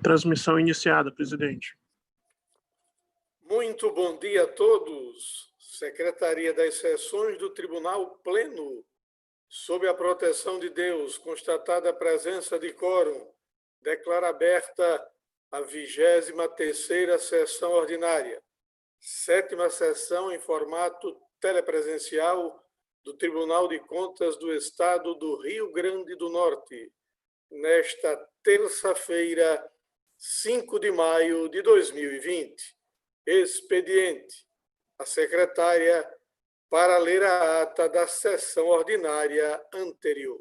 Transmissão iniciada, presidente. Muito bom dia a todos. Secretaria das Sessões do Tribunal Pleno. Sob a proteção de Deus, constatada a presença de quórum, declaro aberta a 23ª sessão ordinária, 7ª sessão em formato telepresencial do Tribunal de Contas do Estado do Rio Grande do Norte, nesta terça-feira, 5 de maio de 2020. Expediente. A secretária para ler a ata da sessão ordinária anterior.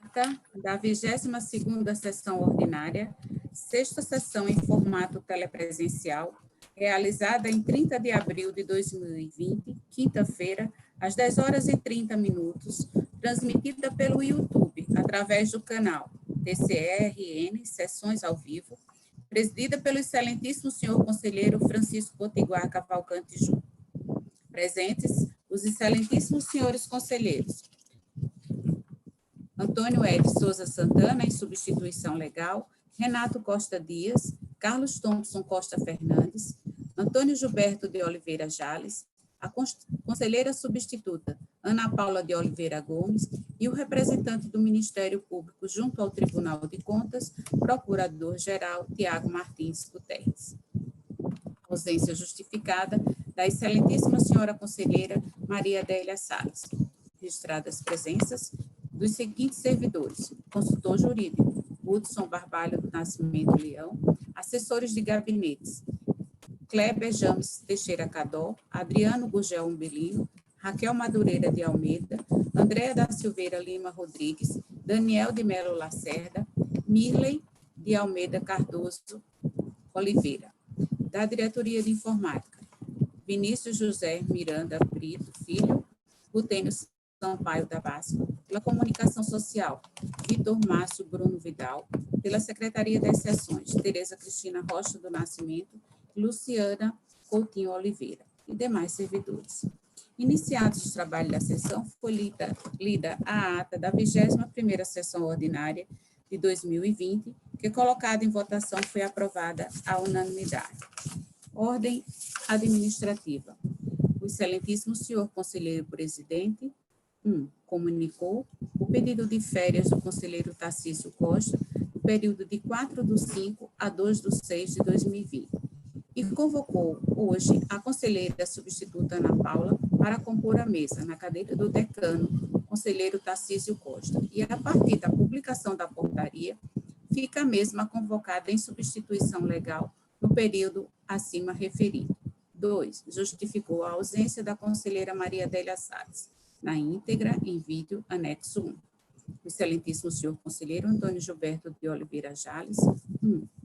Ata da 22ª sessão ordinária, 6ª sessão em formato telepresencial, realizada em 30 de abril de 2020, quinta-feira, às 10h30, transmitida pelo YouTube, através do canal TCE-RN Sessões ao Vivo, presidida pelo excelentíssimo senhor conselheiro Francisco Potiguar Cavalcante Júnior. Presentes os excelentíssimos senhores conselheiros Antônio Ed Souza Santana, em substituição legal, Renato Costa Dias, Carlos Thompson Costa Fernandes, Antônio Gilberto de Oliveira Jales, a conselheira substituta Ana Paula de Oliveira Gomes e o representante do Ministério Público junto ao Tribunal de Contas, Procurador-Geral Tiago Martins Guterres. Ausência justificada da excelentíssima senhora conselheira Maria Adélia Salles. Registradas presenças dos seguintes servidores: consultor jurídico, Hudson Barbalho do Nascimento Leão, assessores de gabinetes, Kleber James Teixeira Cadó, Adriano Gugel Umbelino, Raquel Madureira de Almeida, Andréa da Silveira Lima Rodrigues, Daniel de Melo Lacerda, Mirley de Almeida Cardoso Oliveira. Da Diretoria de Informática, Vinícius José Miranda Brito Filho, Rutênio Sampaio da Vasco. Pela Comunicação Social, Vitor Márcio Bruno Vidal. Pela Secretaria das Sessões, Tereza Cristina Rocha do Nascimento, Luciana Coutinho Oliveira e demais servidores. Iniciados os trabalhos da sessão, foi lida a ata da 21ª sessão ordinária de 2020, que, colocada em votação, foi aprovada à unanimidade. Ordem administrativa. O excelentíssimo senhor conselheiro presidente, comunicou o pedido de férias do conselheiro Tarcísio Costa, no período de 4/5 a 2/6 de 2020, e convocou hoje a conselheira substituta Ana Paula para compor a mesa na cadeira do decano, conselheiro Tarcísio Costa, e a partir da publicação da portaria, fica a mesma convocada em substituição legal no período acima referido. 2. Justificou a ausência da conselheira Maria Adélia Salles, na íntegra, em vídeo, anexo 1. O excelentíssimo senhor conselheiro Antônio Gilberto de Oliveira Jales,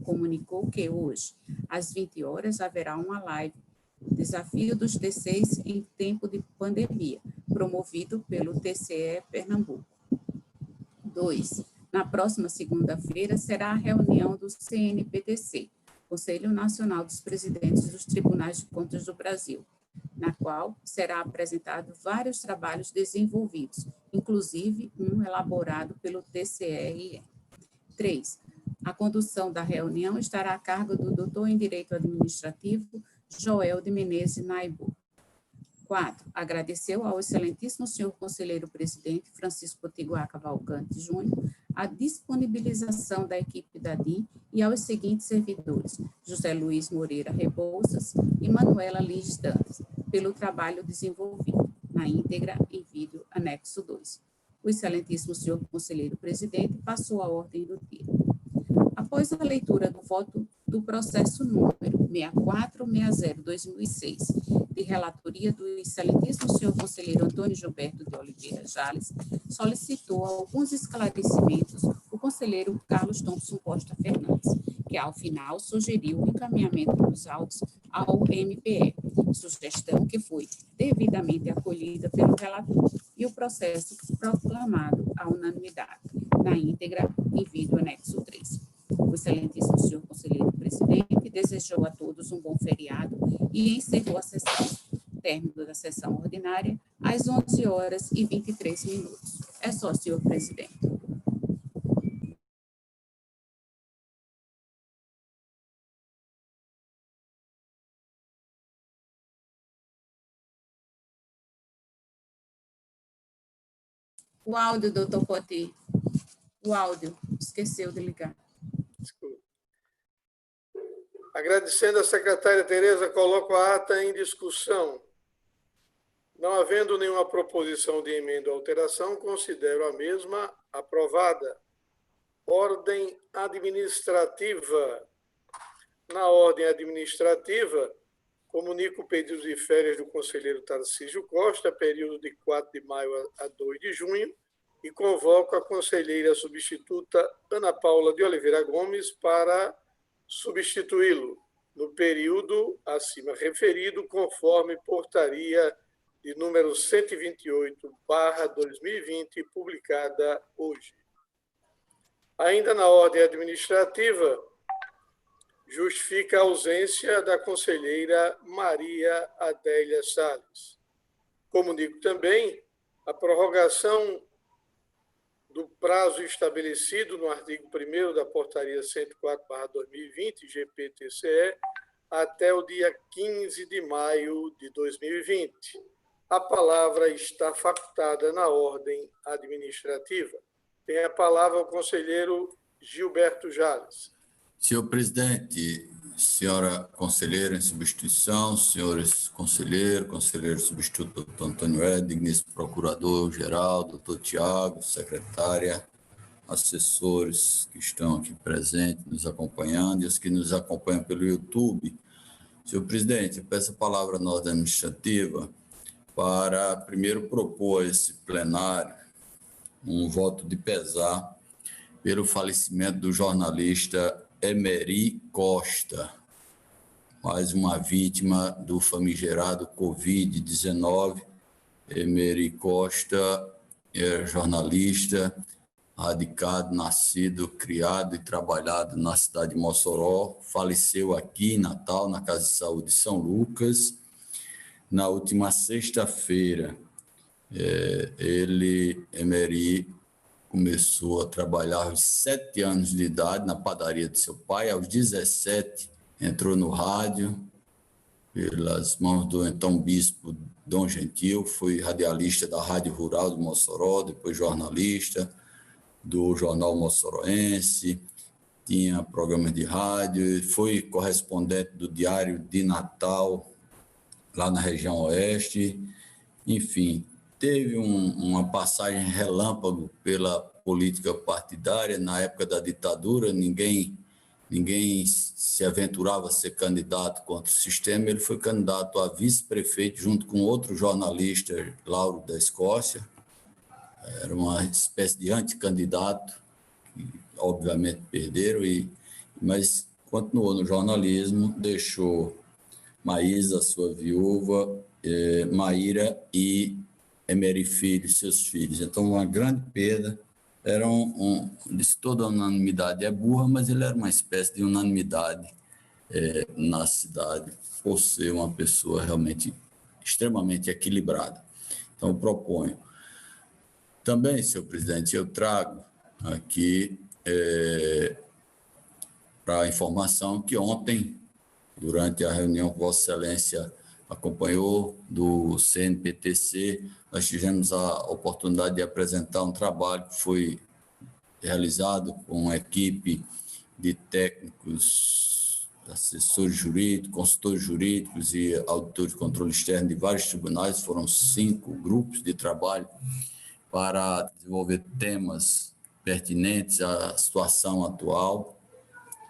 comunicou que hoje, às 20 horas, haverá uma live, Desafio dos TCs em Tempo de Pandemia, promovido pelo TCE Pernambuco. 2. Na próxima segunda-feira, será a reunião do CNPTC, Conselho Nacional dos Presidentes dos Tribunais de Contas do Brasil, na qual será apresentado vários trabalhos desenvolvidos, inclusive um elaborado pelo TCE-RN. 3. A condução da reunião estará a cargo do doutor em Direito Administrativo, Joel de Menezes Naibu. 4. Agradeceu ao excelentíssimo senhor conselheiro presidente, Francisco Potiguar Cavalcante Júnior, a disponibilização da equipe da DIN e aos seguintes servidores: José Luiz Moreira Rebouças e Manuela Lins Dantas, pelo trabalho desenvolvido, na íntegra, em vídeo, anexo 2. O excelentíssimo senhor conselheiro presidente passou a ordem do dia. Após a leitura do voto do processo número 6460/2006, de relatoria do excelentíssimo senhor conselheiro Antônio Gilberto de Oliveira Jales, solicitou alguns esclarecimentos o conselheiro Carlos Thompson Costa Fernandes, que, ao final, sugeriu o encaminhamento dos autos ao MPE, sugestão que foi devidamente acolhida pelo relator, e o processo proclamado à unanimidade, na íntegra, em vídeo anexo 3. O excelentíssimo senhor conselheiro presidente desejou a todos um bom feriado e encerrou a sessão. Término da sessão ordinária às 11h23. É só, senhor presidente. O áudio, doutor Poti. O áudio. Esqueceu de ligar. Desculpa. Agradecendo a secretária Tereza, coloco a ata em discussão. Não havendo nenhuma proposição de emenda ou alteração, considero a mesma aprovada. Ordem administrativa. Na ordem administrativa, comunico o pedido de férias do conselheiro Tarcísio Costa, período de 4 de maio a 2 de junho, e convoco a conselheira substituta Ana Paula de Oliveira Gomes para substituí-lo no período acima referido, conforme portaria de número 128/2020, publicada hoje. Ainda na ordem administrativa, justifica a ausência da conselheira Maria Adélia Salles. Comunico também a prorrogação do prazo estabelecido no artigo 1º da portaria 104/2020, GPTCE, até o dia 15 de maio de 2020. A palavra está facultada na ordem administrativa. Tem a palavra o conselheiro Gilberto Jales. Senhor presidente, senhora conselheira em substituição, senhores conselheiros, conselheiro substituto doutor Antônio Ed, digníssimo procurador-geral, doutor Tiago, secretária, assessores que estão aqui presentes, nos acompanhando, e os que nos acompanham pelo YouTube. Senhor presidente, eu peço a palavra na ordem administrativa para primeiro propor a esse plenário um voto de pesar pelo falecimento do jornalista Emery Costa, mais uma vítima do famigerado Covid-19. Emery Costa é jornalista, radicado, nascido, criado e trabalhado na cidade de Mossoró, faleceu aqui em Natal, na Casa de Saúde de São Lucas, na última sexta-feira. Emery começou a trabalhar aos 7 anos de idade na padaria de seu pai. Aos 17, entrou no rádio, pelas mãos do então bispo Dom Gentil, foi radialista da Rádio Rural de Mossoró, depois jornalista do Jornal Mossoroense, tinha programas de rádio, foi correspondente do Diário de Natal, lá na região oeste. Enfim, teve uma passagem relâmpago pela política partidária. Na época da ditadura, ninguém se aventurava a ser candidato contra o sistema. Ele foi candidato a vice-prefeito junto com outro jornalista, Lauro da Escócia. Era uma espécie de anticandidato, que obviamente perderam, mas continuou no jornalismo, deixou Maísa, sua viúva, Maíra e Emery Filho, seus filhos. Então, uma grande perda. Era disse, toda unanimidade é burra, mas ele era uma espécie de unanimidade na cidade, por ser uma pessoa realmente extremamente equilibrada. Então, eu proponho. Também, senhor presidente, eu trago aqui para a informação que ontem, durante a reunião que Vossa Excelência acompanhou do CNPTC, nós tivemos a oportunidade de apresentar um trabalho que foi realizado com uma equipe de técnicos, assessores jurídicos, consultores jurídicos e auditores de controle externo de vários tribunais. Foram 5 grupos de trabalho para desenvolver temas pertinentes à situação atual.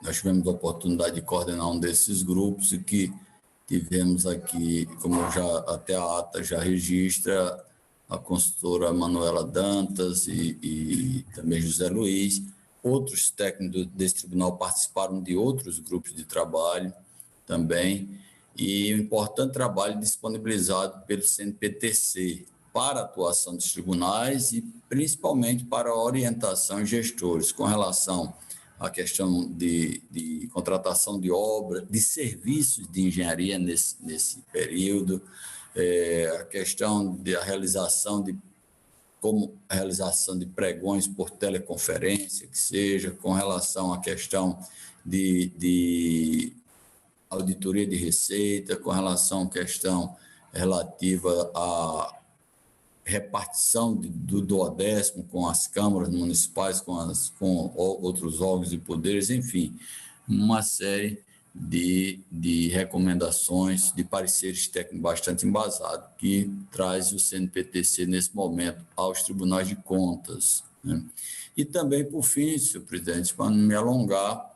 Nós tivemos a oportunidade de coordenar um desses grupos e que tivemos aqui, como já até a ata já registra, a consultora Manuela Dantas e também José Luiz. Outros técnicos desse tribunal participaram de outros grupos de trabalho também, e um importante trabalho disponibilizado pelo CNPTC para a atuação dos tribunais e principalmente para a orientação de gestores com relação à questão de contratação de obra, de serviços de engenharia nesse período, a questão da realização de pregões por teleconferência, que seja, com relação à questão de auditoria de receita, com relação à questão relativa à repartição do duodécimo com as câmaras municipais, com outros órgãos e poderes, enfim, uma série de recomendações, de pareceres técnicos bastante embasados, que traz o CNPTC, nesse momento, aos tribunais de contas, né? E também, por fim, senhor presidente, para não me alongar,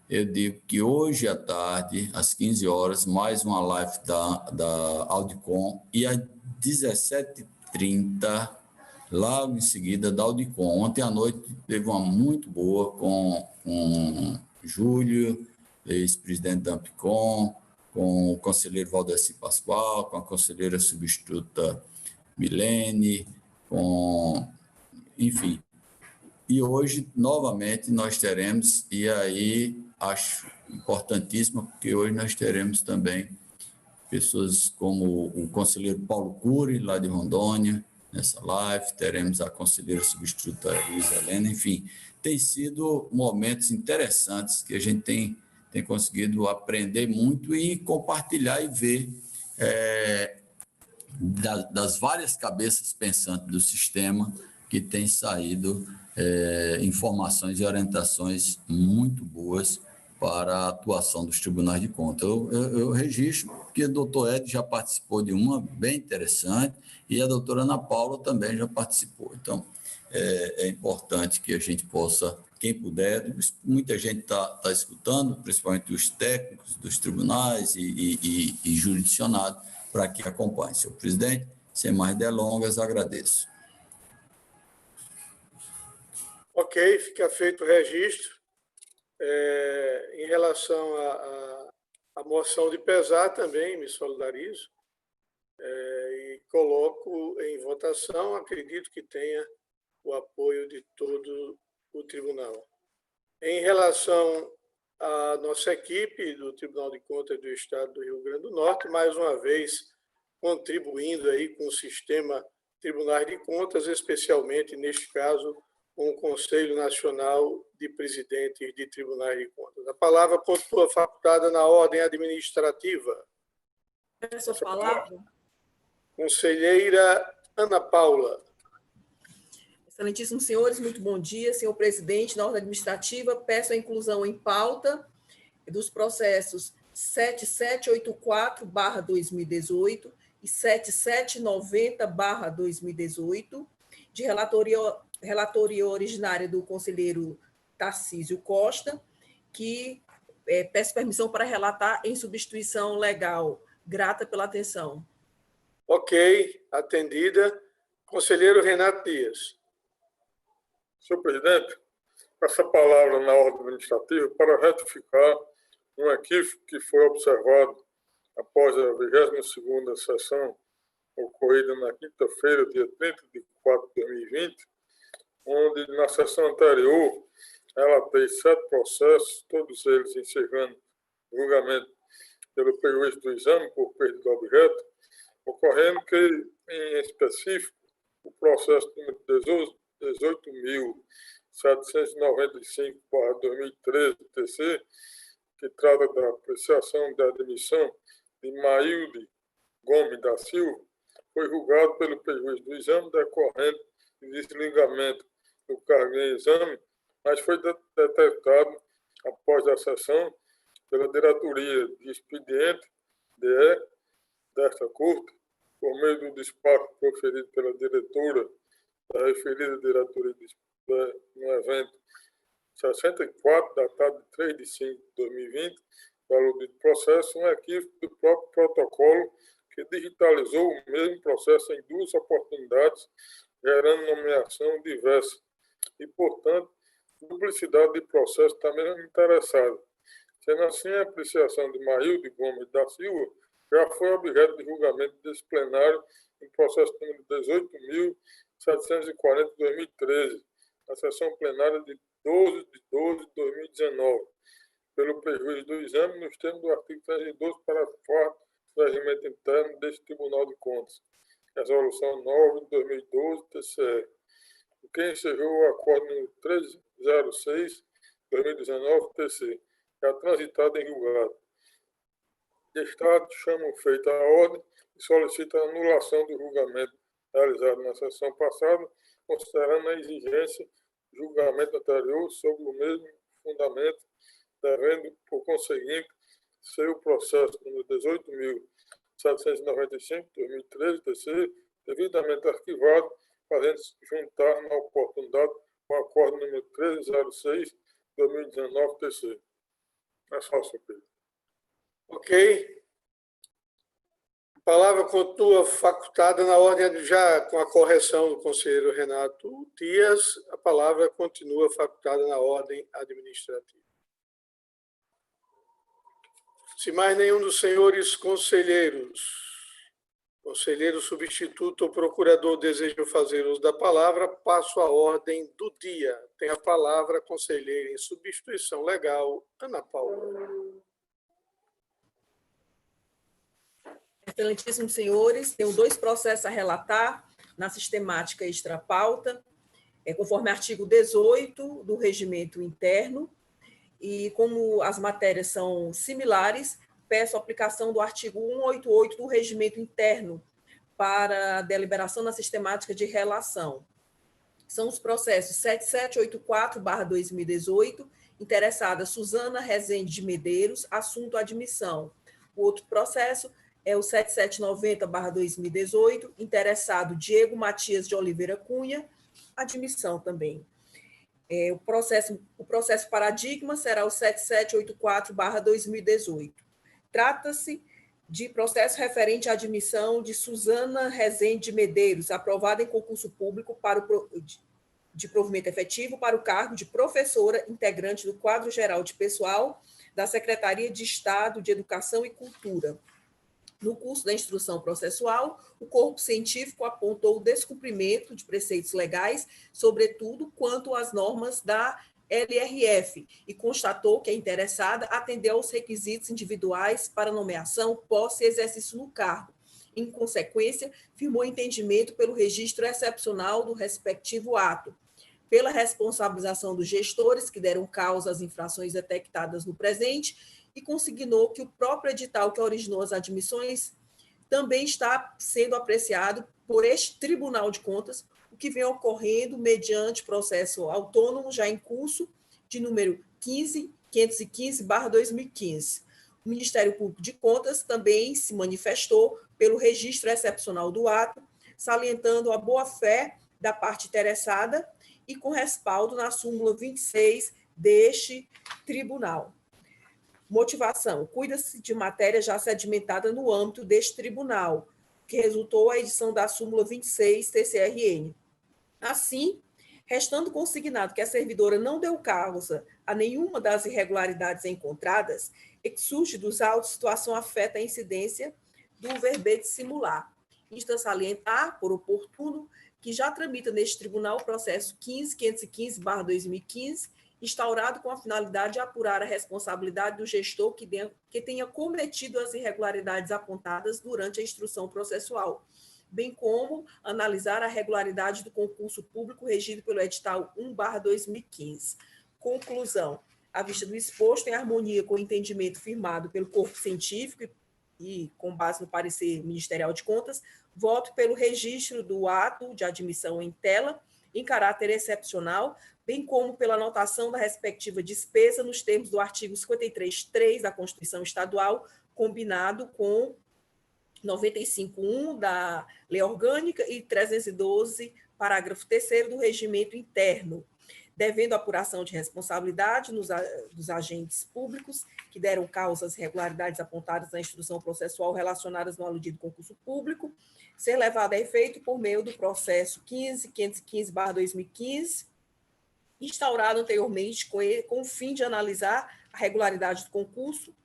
eu digo que hoje à tarde, às 15 horas, mais uma live da Audicom, e às 17h30, logo em seguida, da Audicom. Ontem à noite teve uma muito boa com Júlio, ex-presidente da Ampicom, com o conselheiro Valdeci Pascoal, com a conselheira substituta Milene, enfim. E hoje, novamente, nós teremos, e aí acho importantíssimo, porque hoje nós teremos também pessoas como o conselheiro Paulo Cury, lá de Rondônia, nessa live, teremos a conselheira substituta Luísa Helena, enfim, tem sido momentos interessantes que a gente tem conseguido aprender muito e compartilhar e ver das várias cabeças pensantes do sistema que tem saído informações e orientações muito boas para a atuação dos tribunais de contas. Eu registro que o doutor Ed já participou de uma bem interessante e a doutora Ana Paula também já participou. Então, é importante que a gente possa, quem puder, muita gente está escutando, principalmente os técnicos dos tribunais e jurisdicionados, para que acompanhe. Senhor presidente, sem mais delongas, agradeço. Ok, fica feito o registro. Em relação à moção de pesar, também me solidarizo e coloco em votação. Acredito que tenha o apoio de todo o tribunal. Em relação à nossa equipe do Tribunal de Contas do Estado do Rio Grande do Norte, mais uma vez contribuindo aí com o sistema Tribunais de Contas, especialmente, neste caso, com o Conselho Nacional de Presidentes de Tribunais de Contas. A palavra continua facultada na ordem administrativa. Peço a palavra. Conselheira Ana Paula. Excelentíssimos senhores, muito bom dia. Senhor presidente, na ordem administrativa, peço a inclusão em pauta dos processos 7784/2018 e 7790/2018, de relatoria originária do conselheiro Tarcísio Costa, que peço permissão para relatar em substituição legal. Grata pela atenção. Ok, atendida. Conselheiro Renato Dias. Senhor presidente, peço a palavra na ordem administrativa para retificar um equívoco que foi observado após a 22ª sessão ocorrida na quinta-feira, dia 30 de 4 de 2020, onde na sessão anterior relatei 7 processos, todos eles encerrando julgamento pelo prejuízo do exame por perda de objeto, ocorrendo que, em específico, o processo número 18.795/2013, TC, que trata da apreciação da admissão de Maílde Gomes da Silva, foi julgado pelo prejuízo do exame decorrente de desligamento do cargo em exame, mas foi detectado após a sessão pela diretoria de expediente DE desta Corte, por meio do despacho proferido pela diretora da referida diretoria no evento 64, datado de 3 de 5 de 2020, valor do processo, um equívoco do próprio protocolo que digitalizou o mesmo processo em 2 oportunidades, gerando nomeação diversa e, portanto, duplicidade de processo também interessado. Sendo assim, a apreciação de Maílde Gomes da Silva já foi objeto de julgamento desse plenário em processo número 18.740/2013, na sessão plenária de 12 de 12 de 2019, pelo prejuízo do exame nos termos do artigo 312, parágrafo 4 do regimento interno deste Tribunal de Contas, resolução 9 de 2012, TCE, o que encerrou o acordo número 306/2019, TC, já transitado em julgado. De Estado, chamam feita a ordem e solicita a anulação do julgamento realizado na sessão passada, considerando a exigência do julgamento anterior sobre o mesmo fundamento, devendo, por conseguinte, ser o processo número 18.795/2013, TC, devidamente arquivado, fazendo-se juntar na oportunidade com o acordo número 1306/2019, TC. É só, senhor Pedro. Ok. A palavra continua facultada na ordem, já com a correção do conselheiro Renato Dias, a palavra continua facultada na ordem administrativa. Se mais nenhum dos senhores conselheiros, conselheiro substituto ou procurador desejam fazer uso da palavra, passo à ordem do dia. Tem a palavra a conselheira em substituição legal, Ana Paula. Excelentíssimos senhores, tenho 2 processos a relatar na sistemática extrapauta, conforme artigo 18 do regimento interno, e como as matérias são similares, peço a aplicação do artigo 188 do regimento interno para a deliberação na sistemática de relação. São os processos 7784/2018, interessada Suzana Rezende de Medeiros, assunto admissão. O outro processo é o 7790/2018, interessado Diego Matias de Oliveira Cunha, admissão também. O processo paradigma será o 7784/2018. Trata-se de processo referente à admissão de Suzana Rezende de Medeiros, aprovada em concurso público de provimento efetivo para o cargo de professora integrante do quadro geral de pessoal da Secretaria de Estado de Educação e Cultura. No curso da instrução processual, o corpo científico apontou o descumprimento de preceitos legais, sobretudo quanto às normas da LRF, e constatou que a interessada atendeu aos requisitos individuais para nomeação, posse e exercício no cargo. Em consequência, firmou entendimento pelo registro excepcional do respectivo ato, pela responsabilização dos gestores que deram causa às infrações detectadas no presente, e consignou que o próprio edital que originou as admissões também está sendo apreciado por este Tribunal de Contas, o que vem ocorrendo mediante processo autônomo já em curso, de número 15.515/2015. O Ministério Público de Contas também se manifestou pelo registro excepcional do ato, salientando a boa-fé da parte interessada e com respaldo na súmula 26 deste tribunal. Motivação: cuida-se de matéria já sedimentada no âmbito deste tribunal, que resultou a edição da súmula 26 TCRN. Assim, restando consignado que a servidora não deu causa a nenhuma das irregularidades encontradas, e que surge dos autos, situação afeta a incidência do verbete simular. Insta salientar, por oportuno, que já tramita neste tribunal o processo 15.515/2015, instaurado com a finalidade de apurar a responsabilidade do gestor que tenha cometido as irregularidades apontadas durante a instrução processual, bem como analisar a regularidade do concurso público regido pelo edital 1/2015. Conclusão: à vista do exposto, em harmonia com o entendimento firmado pelo corpo científico e com base no parecer ministerial de contas, voto pelo registro do ato de admissão em tela, em caráter excepcional, bem como pela anotação da respectiva despesa nos termos do artigo 53.3 da Constituição Estadual, combinado com 95.1 da Lei Orgânica e 312, parágrafo 3º do Regimento Interno, devendo apuração de responsabilidade dos agentes públicos que deram causa às irregularidades apontadas na instrução processual relacionadas no aludido concurso público, ser levada a efeito por meio do processo 15.515/2015, instaurado anteriormente com o fim de analisar a regularidade do concurso,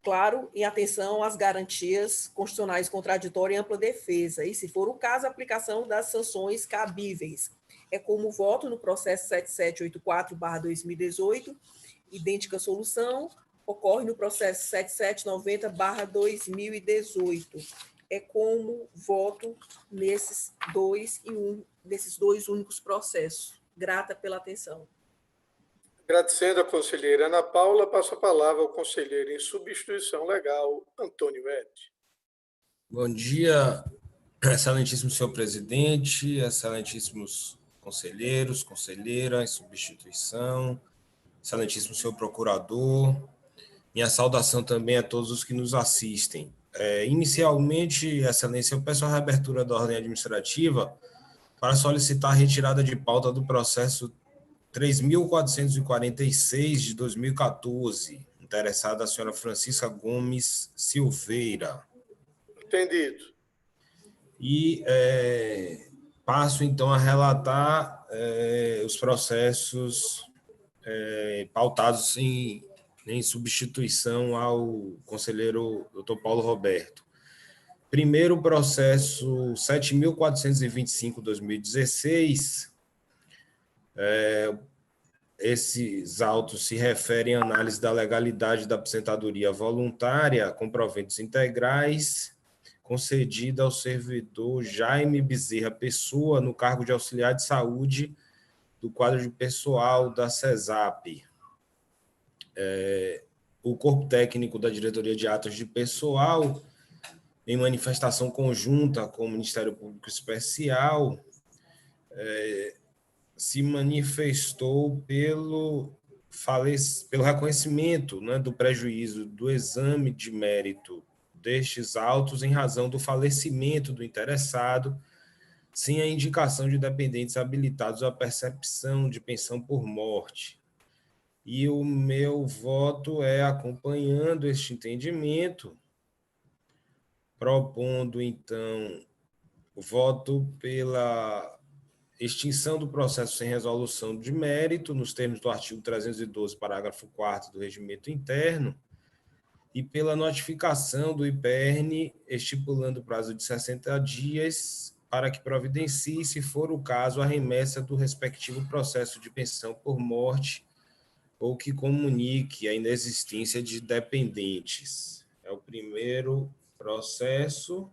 claro, em atenção às garantias constitucionais contraditória e ampla defesa, e, se for o caso, a aplicação das sanções cabíveis. É como voto no processo 7784/2018, idêntica solução, ocorre no processo 7790/2018. É como voto nesses dois únicos processos. Grata pela atenção. Agradecendo a conselheira Ana Paula, passo a palavra ao conselheiro em substituição legal, Antônio Ed. Bom dia, Excelentíssimo senhor presidente, excelentíssimos conselheiros, conselheira em substituição, excelentíssimo senhor procurador, minha saudação também a todos os que nos assistem. Inicialmente, excelência, eu peço a reabertura da ordem administrativa para solicitar a retirada de pauta do processo 3.446 de 2014, interessada a senhora Francisca Gomes Silveira. Entendido. E passo, então, a relatar os processos pautados em substituição ao conselheiro Dr. Paulo Roberto. Primeiro, processo 7.425/2016. Esses autos se referem à análise da legalidade da aposentadoria voluntária com proventos integrais concedida ao servidor Jaime Bezerra Pessoa no cargo de auxiliar de saúde do quadro de pessoal da CESAP. O corpo técnico da Diretoria de Atos de Pessoal, em manifestação conjunta com o Ministério Público Especial, se manifestou pelo reconhecimento, né, do prejuízo do exame de mérito destes autos em razão do falecimento do interessado, sem a indicação de dependentes habilitados à percepção de pensão por morte. E o meu voto é acompanhando este entendimento, propondo, então, o voto pela extinção do processo sem resolução de mérito, nos termos do artigo 312, parágrafo 4º do Regimento Interno, e pela notificação do IPERN, estipulando o prazo de 60 dias para que providencie, se for o caso, a remessa do respectivo processo de pensão por morte ou que comunique a inexistência de dependentes. É o primeiro processo.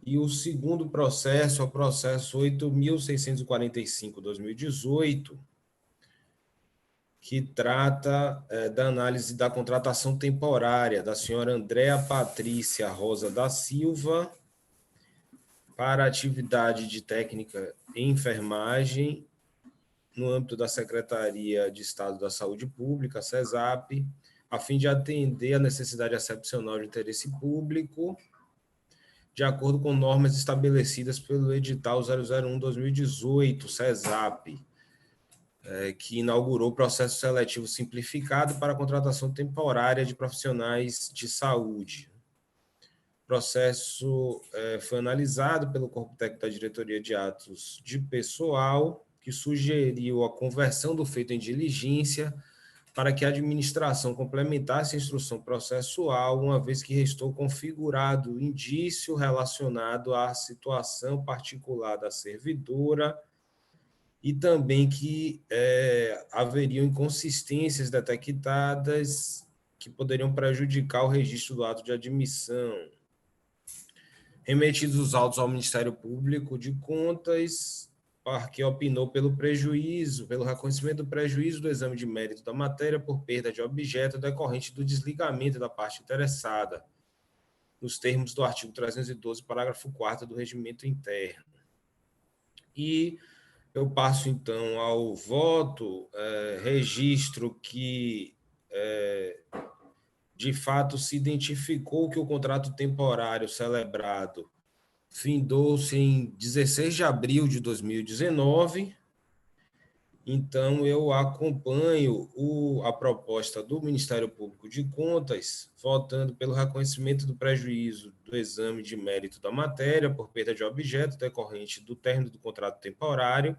E o segundo processo é o processo 8.645/2018, que trata da análise da contratação temporária da senhora Andréa Patrícia Rosa da Silva para atividade de técnica em enfermagem no âmbito da Secretaria de Estado da Saúde Pública, CESAP, a fim de atender a necessidade excepcional de interesse público, de acordo com normas estabelecidas pelo edital 001/2018, CESAP, que inaugurou o processo seletivo simplificado para a contratação temporária de profissionais de saúde. O processo foi analisado pelo corpo técnico da Diretoria de Atos de Pessoal, que sugeriu a conversão do feito em diligência para que a administração complementasse a instrução processual, uma vez que restou configurado indício relacionado à situação particular da servidora e também que haveriam inconsistências detectadas que poderiam prejudicar o registro do ato de admissão. Remetidos os autos ao Ministério Público de Contas, que opinou pelo reconhecimento do prejuízo do exame de mérito da matéria por perda de objeto decorrente do desligamento da parte interessada, nos termos do artigo 312, parágrafo 4º do Regimento Interno. E eu passo, então, ao voto, registro que, de fato, se identificou que o contrato temporário celebrado findou-se em 16 de abril de 2019, então eu acompanho a proposta do Ministério Público de Contas, votando pelo reconhecimento do prejuízo do exame de mérito da matéria por perda de objeto decorrente do término do contrato temporário,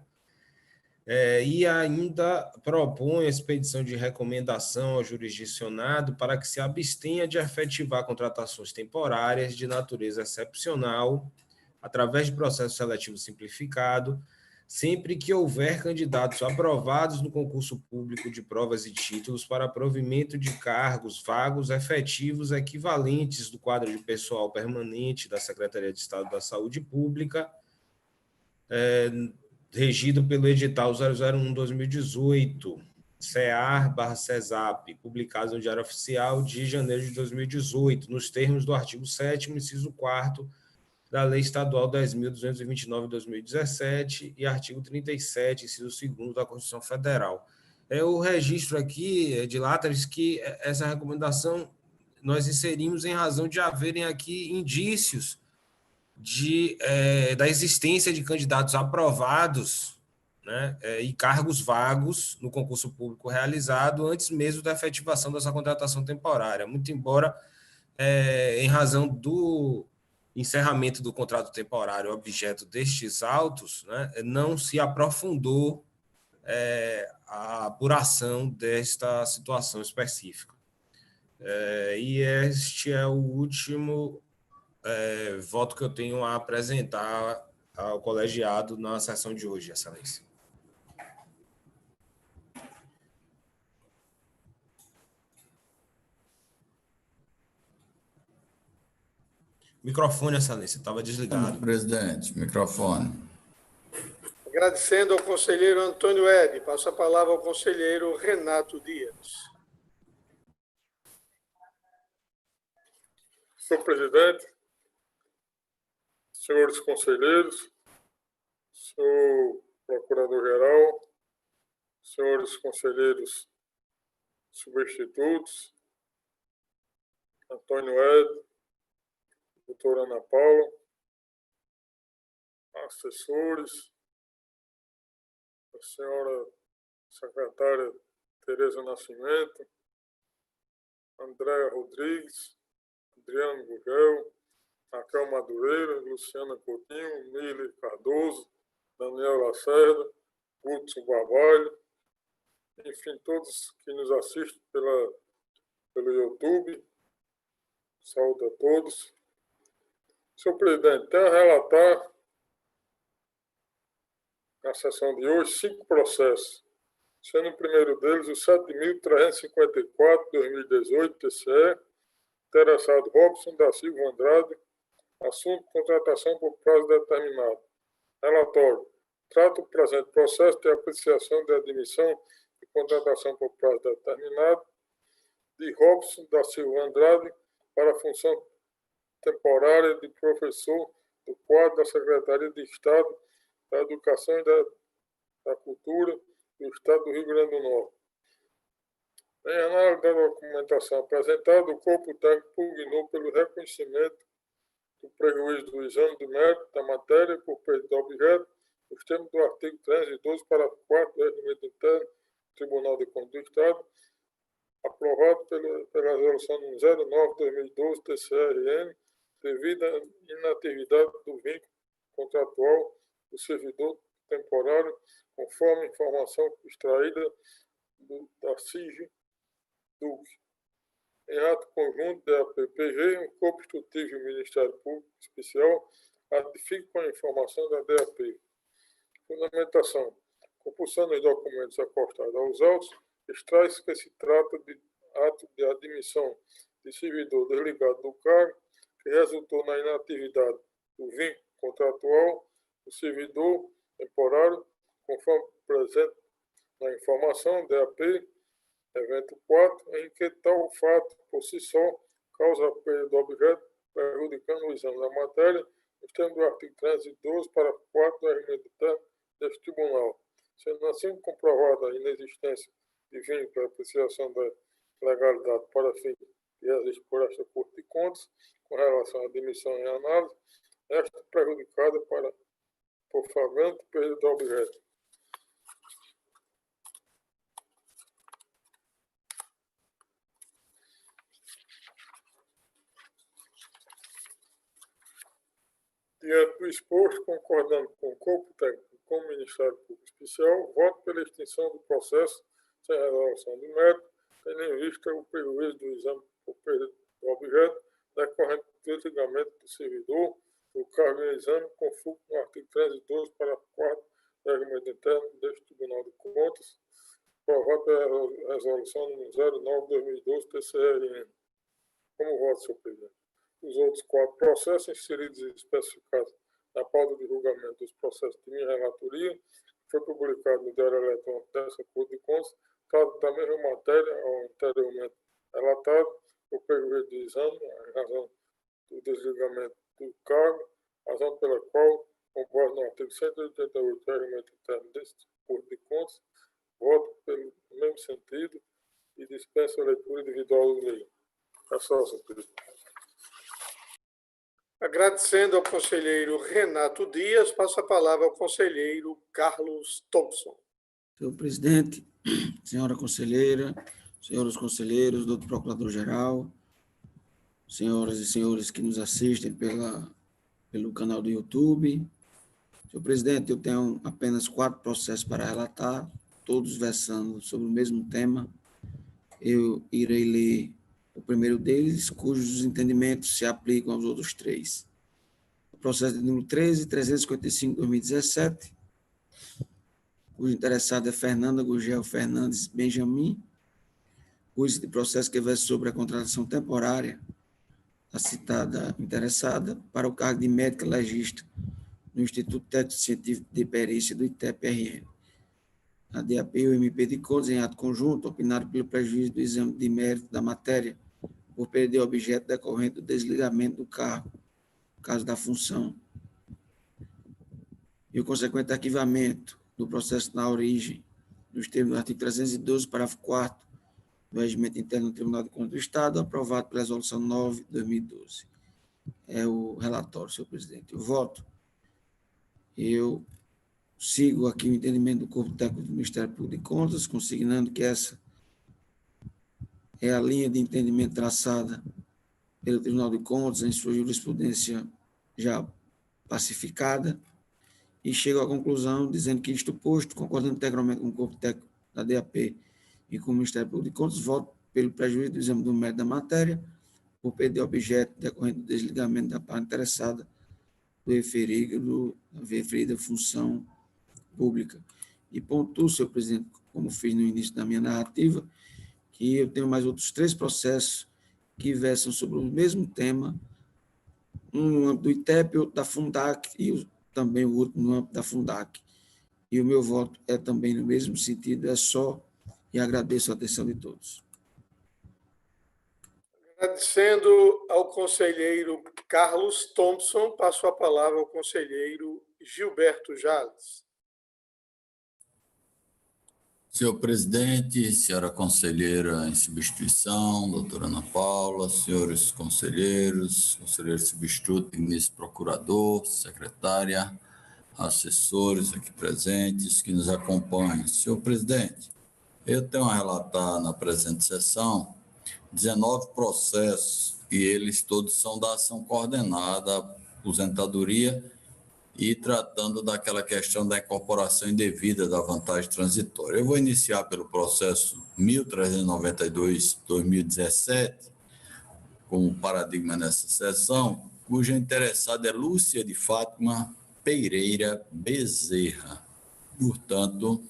e ainda proponho a expedição de recomendação ao jurisdicionado para que se abstenha de efetivar contratações temporárias de natureza excepcional, através de processo seletivo simplificado, sempre que houver candidatos aprovados no concurso público de provas e títulos para provimento de cargos vagos efetivos equivalentes do quadro de pessoal permanente da Secretaria de Estado da Saúde Pública, regido pelo edital 001/2018, CEAR/CESAP, publicados no Diário Oficial de janeiro de 2018, nos termos do artigo 7º, inciso 4º, da Lei Estadual 10.229 de 2017 e artigo 37, inciso 2º da Constituição Federal. O registro aqui, de Látares, que essa recomendação nós inserimos em razão de haverem aqui indícios da existência de candidatos aprovados, né, e cargos vagos no concurso público realizado antes mesmo da efetivação dessa contratação temporária, muito embora, em razão do encerramento do contrato temporário objeto destes autos, né, não se aprofundou a apuração desta situação específica. E este é o último voto que eu tenho a apresentar ao colegiado na sessão de hoje, Excelência. Microfone, Excelência, estava desligado. Presidente, microfone. Agradecendo ao conselheiro Antônio Ed, passo a palavra ao conselheiro Renato Dias. Senhor presidente, senhores conselheiros, senhor procurador-geral, senhores conselheiros substitutos, Antônio Ed, doutora Ana Paula, assessores, a senhora secretária Tereza Nascimento, Andréa Rodrigues, Adriano Gugel, Raquel Madureira, Luciana Coutinho, Mili Cardoso, Daniel Lacerda, Hudson Barbalho, enfim, todos que nos assistem pelo YouTube. Saúde a todos. Senhor presidente, tenho a relatar na sessão de hoje 5 processos, sendo o primeiro deles o 7.354/2018 TCE, interessado Robson da Silva Andrade, assunto contratação por prazo determinado. Relatório. Trata o presente processo de apreciação de admissão de contratação por prazo determinado de Robson da Silva Andrade para a função temporária de professor do quadro da Secretaria de Estado da Educação e da Cultura do Estado do Rio Grande do Norte. Em análise da documentação apresentada, o corpo técnico pugnou pelo reconhecimento do prejuízo do exame de mérito da matéria por perda de objeto, nos termos do artigo 312, parágrafo 4 do Regimento Interno do Tribunal de Contas do Estado, aprovado pela resolução 09/2012 TCRN, devido à inatividade do vínculo contratual do servidor temporário, conforme informação extraída da CIG Duque. Em ato conjunto da APPG, o Corpo Instrutivo e o Ministério Público Especial ratificam com a informação da DAP. Fundamentação. Compulsando os documentos acostados aos autos, extrai-se que se trata de ato de admissão de servidor desligado do cargo, que resultou na inatividade do vínculo contratual do servidor temporário, conforme presente na informação DAP, evento 4, em que tal fato, por si só, causa a perda do objeto, prejudicando o exame da matéria, nos termos do artigo 312, parágrafo 4 do Regimento Interno deste Tribunal. Sendo assim comprovada a inexistência de vínculo para apreciação da legalidade para fim que existe por esta Corte de Contas, com relação à admissão e análise, esta prejudicada por flagrante perda do objeto. Diante do exposto, concordando com o Corpo Técnico e com o Ministério Público Especial, voto pela extinção do processo sem resolução de mérito, tendo em vista o prejuízo do exame por perda do objeto, decorrente do desligamento do servidor do cargo em exame, conforme no artigo 312, parágrafo 4 do Regimento Interno deste Tribunal de Contas, aprovado pela resolução 09/2012 TCRN. Como voto, senhor presidente? Os outros 4 processos inseridos e especificados na pauta de julgamento dos processos de minha relatoria, foi publicado no Diário Eletrônico dessa Corte de Contas, tratado da mesma matéria ao anteriormente relatado, o perjuízo do exame, em razão do desligamento do cargo, razão pela qual, com base no artigo 188 do Regimento Interno deste Corpo de Contas, voto pelo mesmo sentido e dispenso a leitura individual do mesmo. É só, senhor presidente. Agradecendo ao conselheiro Renato Dias, passo a palavra ao conselheiro Carlos Thompson. Senhor presidente, senhora conselheira, senhores conselheiros, doutor procurador-geral, senhoras e senhores que nos assistem pelo canal do YouTube. Senhor presidente, eu tenho apenas 4 processos para relatar, todos versando sobre o mesmo tema. Eu irei ler o primeiro deles, cujos entendimentos se aplicam aos outros 3. O processo de número 13.355/2017, cujo interessado é Fernanda Gugel Fernandes Benjamin, cujo processo que versa sobre a contratação temporária da citada interessada para o cargo de médica legista no Instituto Técnico Científico de Perícia do ITEP-RN. A DAP e o MP de Contas, em ato conjunto, opinaram pelo prejuízo do exame de mérito da matéria por perder o objeto decorrente do desligamento do cargo, no caso da função, e o consequente arquivamento do processo na origem, nos termos do artigo 312, parágrafo 4º do Regimento Interno do Tribunal de Contas do Estado, aprovado pela Resolução 9 de 2012. É o relatório, senhor presidente. Eu voto. Eu sigo aqui o entendimento do Corpo Técnico do Ministério Público de Contas, consignando que essa é a linha de entendimento traçada pelo Tribunal de Contas em sua jurisprudência já pacificada, e chego à conclusão dizendo que isto posto, concordando integralmente com o Corpo Técnico da DAP e com o Ministério Público de Contas, voto pelo prejuízo do exame do mérito da matéria, por perder objeto decorrente do desligamento da parte interessada da referida função pública. E pontuo, senhor presidente, como fiz no início da minha narrativa, que eu tenho mais outros 3 processos que versam sobre o mesmo tema, um no âmbito do ITEP, outro da Fundac e também o outro no âmbito da Fundac. E o meu voto é também no mesmo sentido, é só, e agradeço a atenção de todos. Agradecendo ao conselheiro Carlos Thompson, passo a palavra ao conselheiro Gilberto Jales. Senhor presidente, senhora conselheira em substituição, doutora Ana Paula, senhores conselheiros, conselheiro substituto, ministro procurador, secretária, assessores aqui presentes que nos acompanham. Senhor presidente, eu tenho a relatar na presente sessão 19 processos, e eles todos são da ação coordenada, aposentadoria, e tratando daquela questão da incorporação indevida da vantagem transitória. Eu vou iniciar pelo processo 1392/2017, como paradigma nessa sessão, cuja interessada é Lúcia de Fátima Pereira Bezerra. Portanto,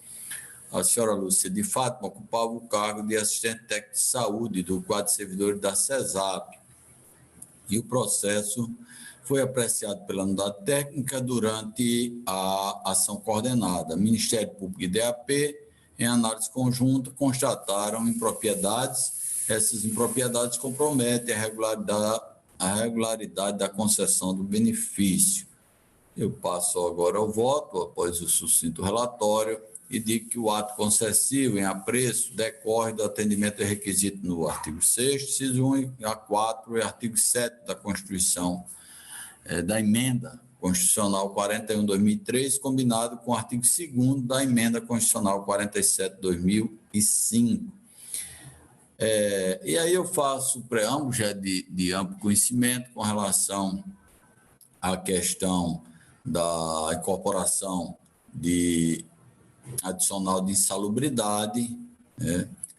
a senhora Lúcia de Fátima ocupava o cargo de assistente técnico de saúde do quadro de servidores da CESAP, e o processo foi apreciado pela unidade técnica durante a ação coordenada. Ministério Público e DAP, em análise conjunta, constataram impropriedades. Essas impropriedades comprometem a regularidade da concessão do benefício. Eu passo agora ao voto, após o sucinto relatório, e digo que o ato concessivo em apreço decorre do atendimento requisito no artigo 6º, inciso 1 a 4 e artigo 7 da Constituição, da Emenda Constitucional 41/2003, combinado com o artigo 2º da Emenda Constitucional 47/2005. E aí eu faço o preâmbulo já de amplo conhecimento com relação à questão da incorporação de adicional de insalubridade,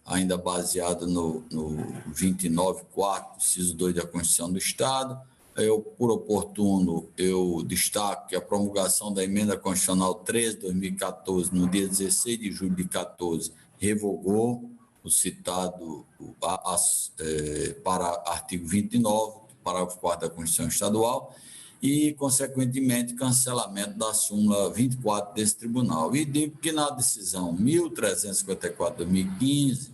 ainda baseado no 29.4, inciso 2 da Constituição do Estado. Por oportuno, eu destaco que a promulgação da Emenda Constitucional 13/2014, no dia 16 de julho de 2014, revogou o citado para artigo 29, parágrafo 4º da Constituição Estadual, e, consequentemente, cancelamento da súmula 24 desse tribunal. E digo que na decisão 1354/2015,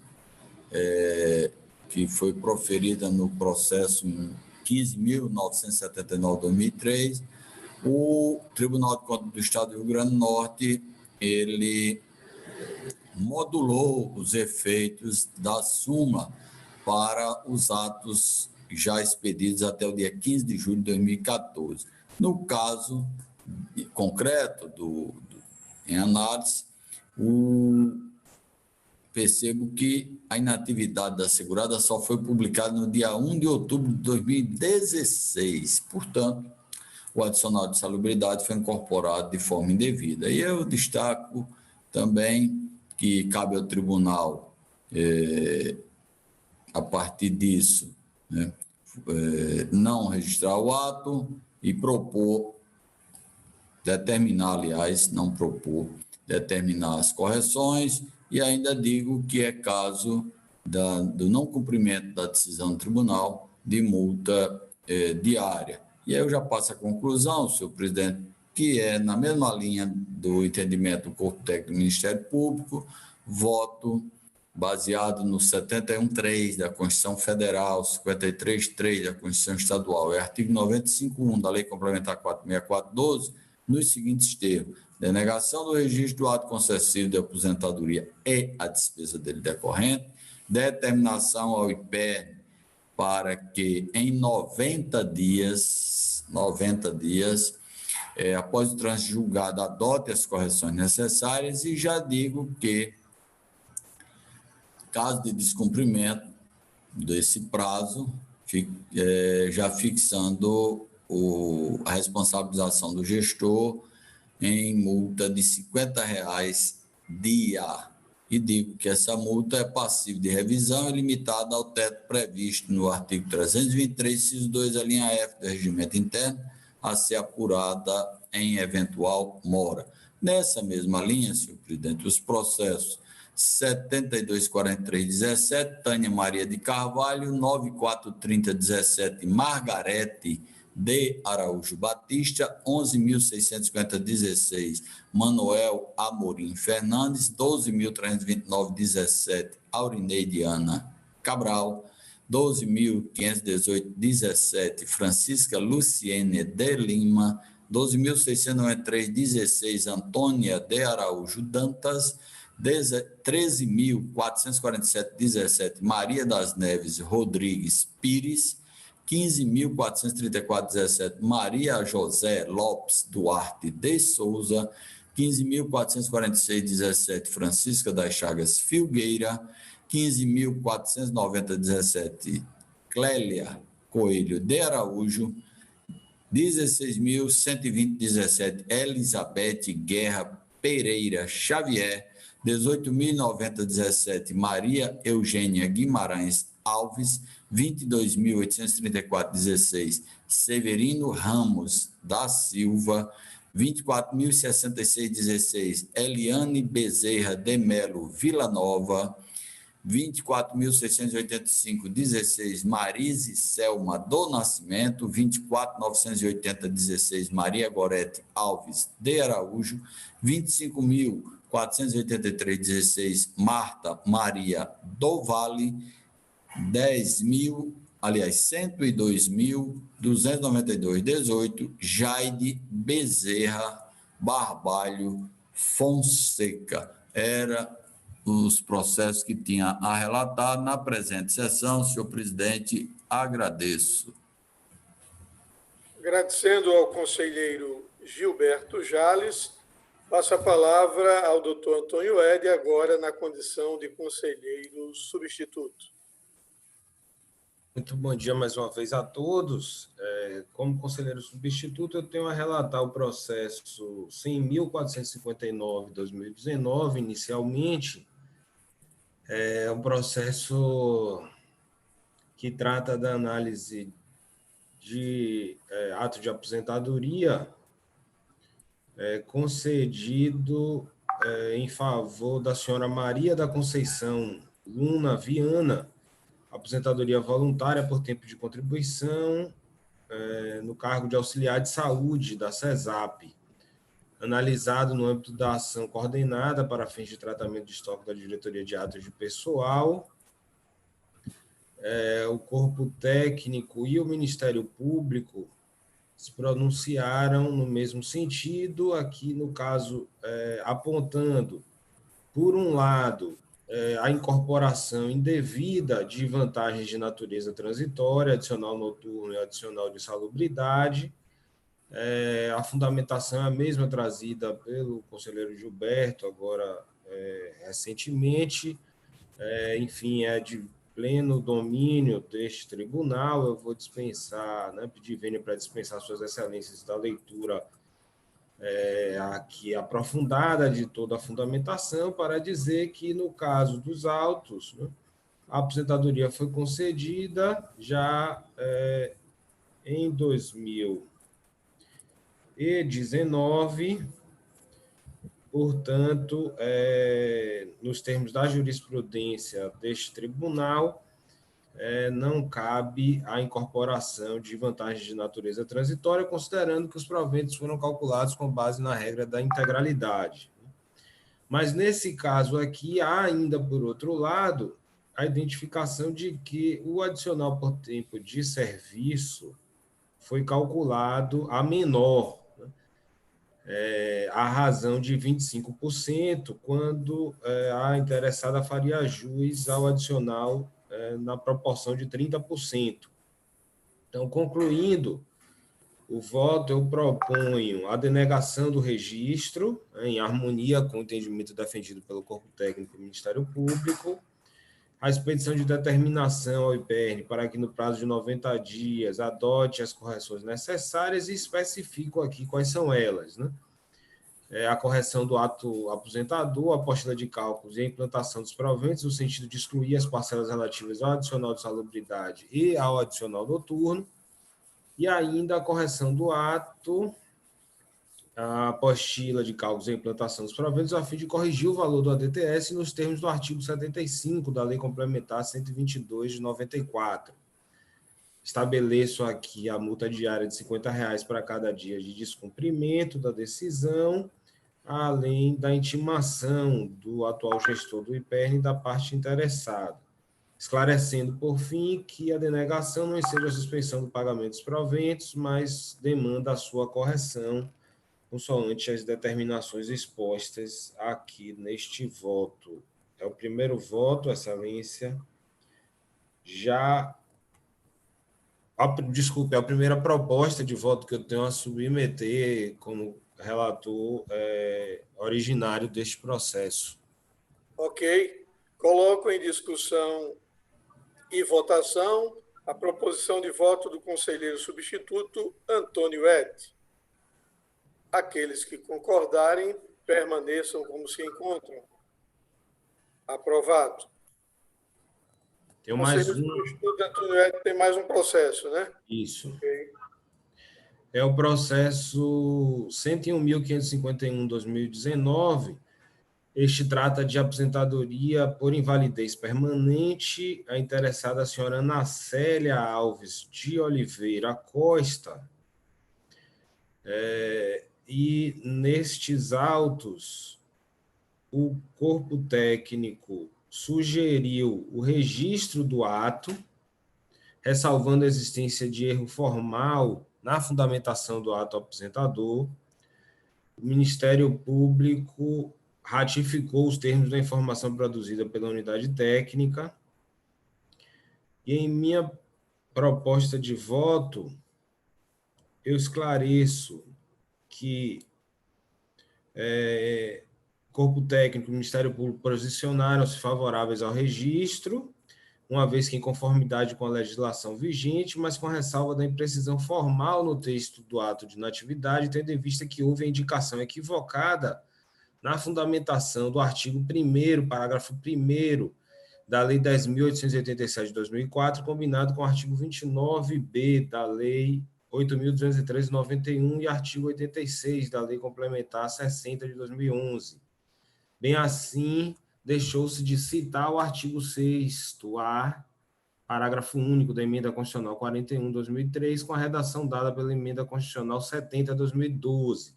que foi proferida no processo 15.979/2003, o Tribunal de Contas do Estado do Rio Grande do Norte, ele modulou os efeitos da súmula para os atos já expedidos até o dia 15 de julho de 2014. No caso concreto em análise, percebo que a inatividade da segurada só foi publicada no dia 1 de outubro de 2016. Portanto, o adicional de salubridade foi incorporado de forma indevida. E eu destaco também que cabe ao tribunal, a partir disso, né, não registrar o ato e determinar as correções, e ainda digo que é caso do não cumprimento da decisão do tribunal de multa diária. E aí eu já passo a conclusão, senhor presidente, que é na mesma linha do entendimento do Corpo Técnico do Ministério Público, voto baseado no 71.3 da Constituição Federal, 53.3 da Constituição Estadual e artigo 95.1 da Lei Complementar 464/12, nos seguintes termos: denegação do registro do ato concessivo de aposentadoria e a despesa dele decorrente, determinação ao IPERN para que em 90 dias, após o trânsito julgado, adote as correções necessárias, e já digo que, caso de descumprimento desse prazo, já fixando a responsabilização do gestor em multa de R$ 50 dia. E digo que essa multa é passível de revisão e limitada ao teto previsto no artigo 323, inciso 2, a linha F do Regimento Interno, a ser apurada em eventual mora. Nessa mesma linha, senhor presidente, os processos 72.43.17, Tânia Maria de Carvalho, 94.30.17, Margarete de Araújo Batista, 11.650.16, Manuel Amorim Fernandes, 12.329.17, Aurineide Ana Cabral, 12.518.17, Francisca Luciene de Lima, 12.693.16, Antônia de Araújo Dantas, 13.447.17, Maria das Neves Rodrigues Pires, 15.434.17, Maria José Lopes Duarte de Souza, 15.446.17, Francisca das Chagas Filgueira, 15.490.17, Clélia Coelho de Araújo, 16.120.17, Elizabeth Guerra Pereira Xavier, 18.090.17, Maria Eugênia Guimarães Alves, 22.834.16, Severino Ramos da Silva, 24.066.16, Eliane Bezerra de Melo Villanova, 24.685.16, Marise Selma do Nascimento, 24.980.16, Maria Gorete Alves de Araújo, 25.483.16, Marta Maria do Vale, 102.292.18, Jaide Bezerra Barbalho Fonseca. Era os processos que tinha a relatar na presente sessão. Senhor presidente, agradeço. Agradecendo ao conselheiro Gilberto Jales, passo a palavra ao doutor Antônio Ede, agora na condição de conselheiro substituto. Muito bom dia mais uma vez a todos. Como conselheiro substituto, eu tenho a relatar o processo 100.459/2019, inicialmente. É um processo que trata da análise de ato de aposentadoria concedido em favor da senhora Maria da Conceição Luna Viana, aposentadoria voluntária por tempo de contribuição, no cargo de auxiliar de saúde da CESAP, analisado no âmbito da ação coordenada para fins de tratamento de estoque da Diretoria de Atos de Pessoal, o corpo técnico e o Ministério Público se pronunciaram no mesmo sentido, aqui no caso apontando, por um lado, a incorporação indevida de vantagens de natureza transitória, adicional noturno e adicional de salubridade. A fundamentação é a mesma trazida pelo conselheiro Gilberto, agora recentemente, enfim, é de pleno domínio deste tribunal. Eu vou dispensar, pedir vênia para dispensar suas excelências da leitura aqui aprofundada de toda a fundamentação, para dizer que, no caso dos autos, a aposentadoria foi concedida já em 2019, portanto, nos termos da jurisprudência deste tribunal, não cabe a incorporação de vantagens de natureza transitória, considerando que os proventos foram calculados com base na regra da integralidade. Mas, nesse caso aqui, há ainda, por outro lado, a identificação de que o adicional por tempo de serviço foi calculado a menor, a razão de 25%, quando a interessada faria jus ao adicional na proporção de 30%. Então, concluindo o voto, eu proponho a denegação do registro, em harmonia com o entendimento defendido pelo Corpo Técnico do Ministério Público, a expedição de determinação ao IPERN para que, no prazo de 90 dias, adote as correções necessárias, e especifico aqui quais são elas, a correção do ato aposentador, a apostila de cálculos e a implantação dos proventos, no sentido de excluir as parcelas relativas ao adicional de salubridade e ao adicional noturno, e ainda a correção do ato, a apostila de cálculos e a implantação dos proventos, a fim de corrigir o valor do ADTS nos termos do artigo 75 da Lei Complementar 122 de 94. Estabeleço aqui a multa diária de R$50 para cada dia de descumprimento da decisão, além da intimação do atual gestor do IPERN e da parte interessada, esclarecendo, por fim, que a denegação não excede a suspensão do pagamento dos proventos, mas demanda a sua correção, consoante as determinações expostas aqui neste voto. É o primeiro voto, excelência. Desculpe, é a primeira proposta de voto que eu tenho a submeter como relator originário deste processo. Ok. Coloco em discussão e votação a proposição de voto do conselheiro substituto Antônio Ed. Aqueles que concordarem, permaneçam como se encontram. Aprovado. Tem mais um. O substituto Antônio Ed tem mais um processo, né? Isso. Okay. É o processo 101.551/2019. Este trata de aposentadoria por invalidez permanente. A interessada, a senhora Ana Célia Alves de Oliveira Costa. E nestes autos, o corpo técnico sugeriu o registro do ato, ressalvando a existência de erro formal na fundamentação do ato aposentador. O Ministério Público ratificou os termos da informação produzida pela unidade técnica. E em minha proposta de voto, eu esclareço que Corpo Técnico e Ministério Público posicionaram-se favoráveis ao registro, uma vez que em conformidade com a legislação vigente, mas com a ressalva da imprecisão formal no texto do ato de inatividade, tendo em vista que houve a indicação equivocada na fundamentação do artigo 1º, parágrafo 1º da Lei 10.887 de 2004, combinado com o artigo 29b da Lei 8.203 de 91 e artigo 86 da Lei Complementar 60 de 2011. Bem assim, deixou-se de citar o artigo 6º-A parágrafo único da Emenda Constitucional 41/2003, com a redação dada pela Emenda Constitucional 70/2012.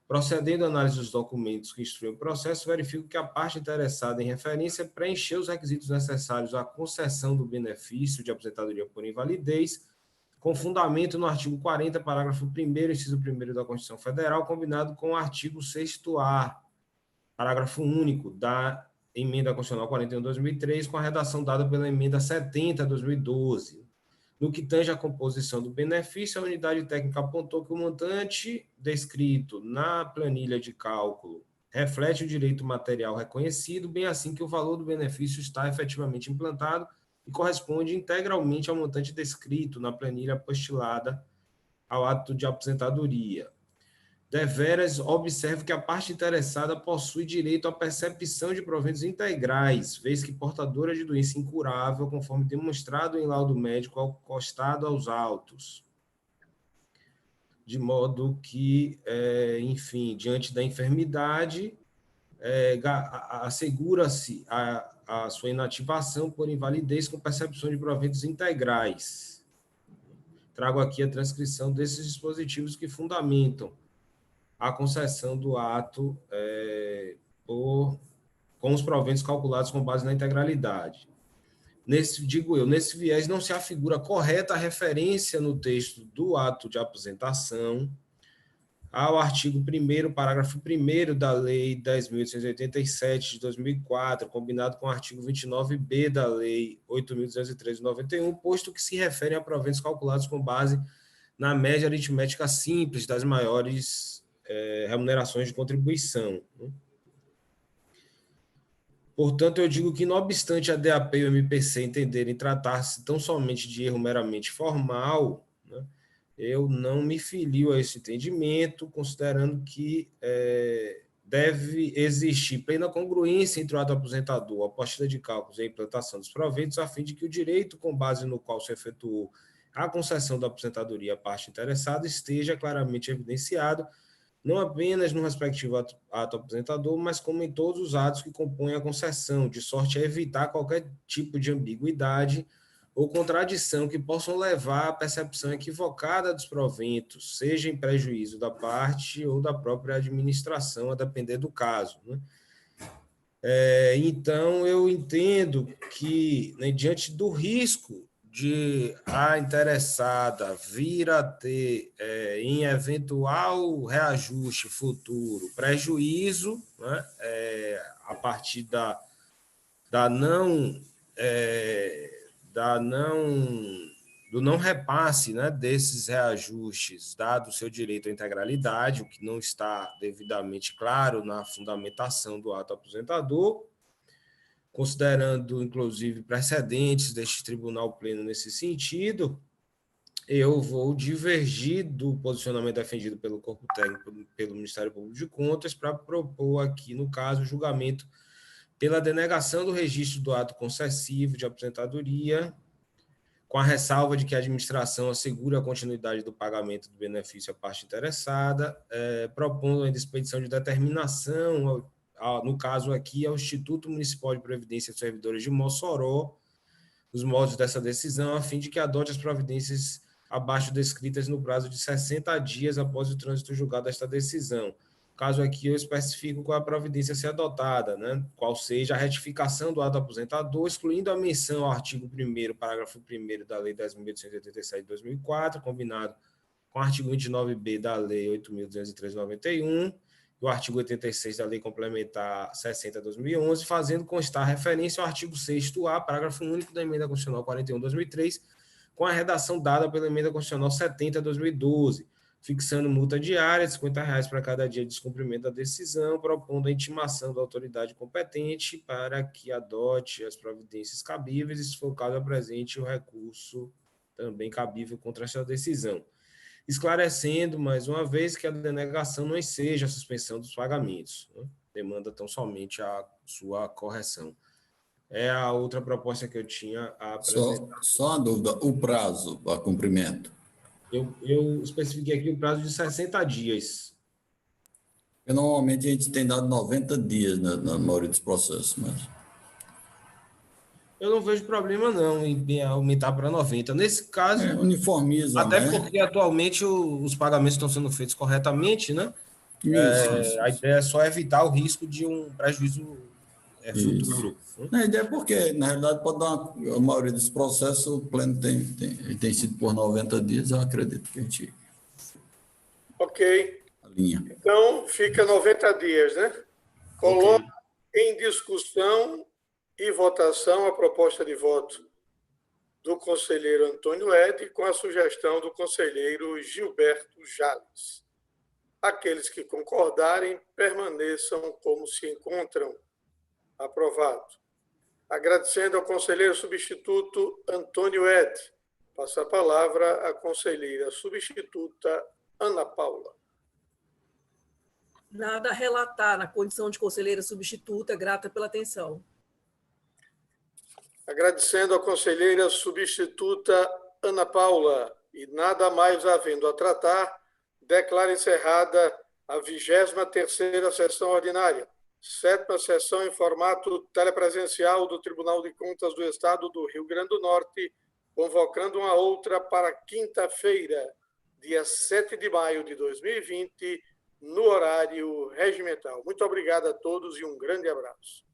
Procedendo à análise dos documentos que instruem o processo, verifico que a parte interessada em referência preencheu os requisitos necessários à concessão do benefício de aposentadoria por invalidez, com fundamento no artigo 40, parágrafo 1º, inciso 1º da Constituição Federal, combinado com o artigo 6º-A, parágrafo único da Emenda Constitucional 41/2003, com a redação dada pela Emenda 70/2012. No que tange à composição do benefício, a unidade técnica apontou que o montante descrito na planilha de cálculo reflete o direito material reconhecido, bem assim que o valor do benefício está efetivamente implantado e corresponde integralmente ao montante descrito na planilha apostilada ao ato de aposentadoria. Deveras, observe que a parte interessada possui direito à percepção de proventos integrais, vez que portadora de doença incurável, conforme demonstrado em laudo médico acostado aos autos. De modo que, enfim, diante da enfermidade, assegura-se a sua inativação por invalidez com percepção de proventos integrais. Trago aqui a transcrição desses dispositivos que fundamentam a concessão do ato com os proventos calculados com base na integralidade. Nesse viés não se afigura correta a referência no texto do ato de aposentação ao artigo 1º, parágrafo 1º da Lei 10.887 de 2004, combinado com o artigo 29b da Lei 8.203 de 91, posto que se refere a proventos calculados com base na média aritmética simples das maiores remunerações de contribuição. Portanto, eu digo que, não obstante a DAP e o MPC entenderem tratar-se tão somente de erro meramente formal, né, eu não me filio a esse entendimento, considerando que deve existir plena congruência entre o ato aposentador, a apostila de cálculos e a implantação dos proventos, a fim de que o direito com base no qual se efetuou a concessão da aposentadoria à parte interessada esteja claramente evidenciado, não apenas no respectivo ato aposentador, mas como em todos os atos que compõem a concessão, de sorte a evitar qualquer tipo de ambiguidade ou contradição que possam levar à percepção equivocada dos proventos, seja em prejuízo da parte ou da própria administração, a depender do caso, né? Então, eu entendo que, né, diante do risco de a interessada vir a ter, em eventual reajuste futuro, prejuízo, né, a partir do não repasse, né, desses reajustes, dado o seu direito à integralidade, o que não está devidamente claro na fundamentação do ato aposentador, considerando, inclusive, precedentes deste Tribunal Pleno nesse sentido, eu vou divergir do posicionamento defendido pelo Corpo Técnico, pelo Ministério Público de Contas, para propor aqui, no caso, o julgamento pela denegação do registro do ato concessivo de aposentadoria, com a ressalva de que a administração assegura a continuidade do pagamento do benefício à parte interessada, propondo a expedição de determinação, no caso aqui, ao Instituto Municipal de Previdência de Servidores de Mossoró, os modos dessa decisão, a fim de que adote as providências abaixo descritas no prazo de 60 dias após o trânsito julgado desta decisão. Caso aqui eu especifico qual a providência a ser adotada, né? Qual seja a retificação do ato aposentador, excluindo a menção ao artigo 1º, parágrafo 1º da Lei 10.887 de 2004, combinado com o artigo 29b da Lei 8.203 de 91, o artigo 86 da Lei Complementar 60 de 2011, fazendo constar referência ao artigo 6º-A, parágrafo único da Emenda Constitucional 41 de 2003, com a redação dada pela Emenda Constitucional 70 de 2012, fixando multa diária de R$ 50 para cada dia de descumprimento da decisão, propondo a intimação da autoridade competente para que adote as providências cabíveis, e, se for o caso, apresente o recurso também cabível contra essa decisão. Esclarecendo, mais uma vez, que a denegação não seja a suspensão dos pagamentos, né? Demanda tão somente a sua correção. É a outra proposta que eu tinha a apresentar. Só uma dúvida, o prazo para cumprimento? Eu especifiquei aqui o prazo de 60 dias. Porque normalmente a gente tem dado 90 dias na maioria dos processos, mas... Eu não vejo problema não em aumentar para 90. Nesse caso, Uniformiza, até né? porque atualmente os pagamentos estão sendo feitos corretamente, né? Isso. A ideia é só evitar o risco de um prejuízo futuro. A ideia é porque, na realidade, pode dar a maioria dos processos, o pleno tem sido por 90 dias, eu acredito que a gente Ok. alinha. Então, fica 90 dias, né? Coloco em discussão e votação a proposta de voto do conselheiro Antônio Ed com a sugestão do conselheiro Gilberto Jales. Aqueles que concordarem, permaneçam como se encontram. Aprovado. Agradecendo ao conselheiro substituto Antônio Ed. Passa a palavra à conselheira substituta Ana Paula. Nada a relatar na condição de conselheira substituta, grata pela atenção. Agradecendo à conselheira substituta Ana Paula e nada mais havendo a tratar, declaro encerrada a 23ª sessão ordinária, 7ª sessão em formato telepresencial do Tribunal de Contas do Estado do Rio Grande do Norte, convocando uma outra para quinta-feira, dia 7 de maio de 2020, no horário regimental. Muito obrigado a todos e um grande abraço.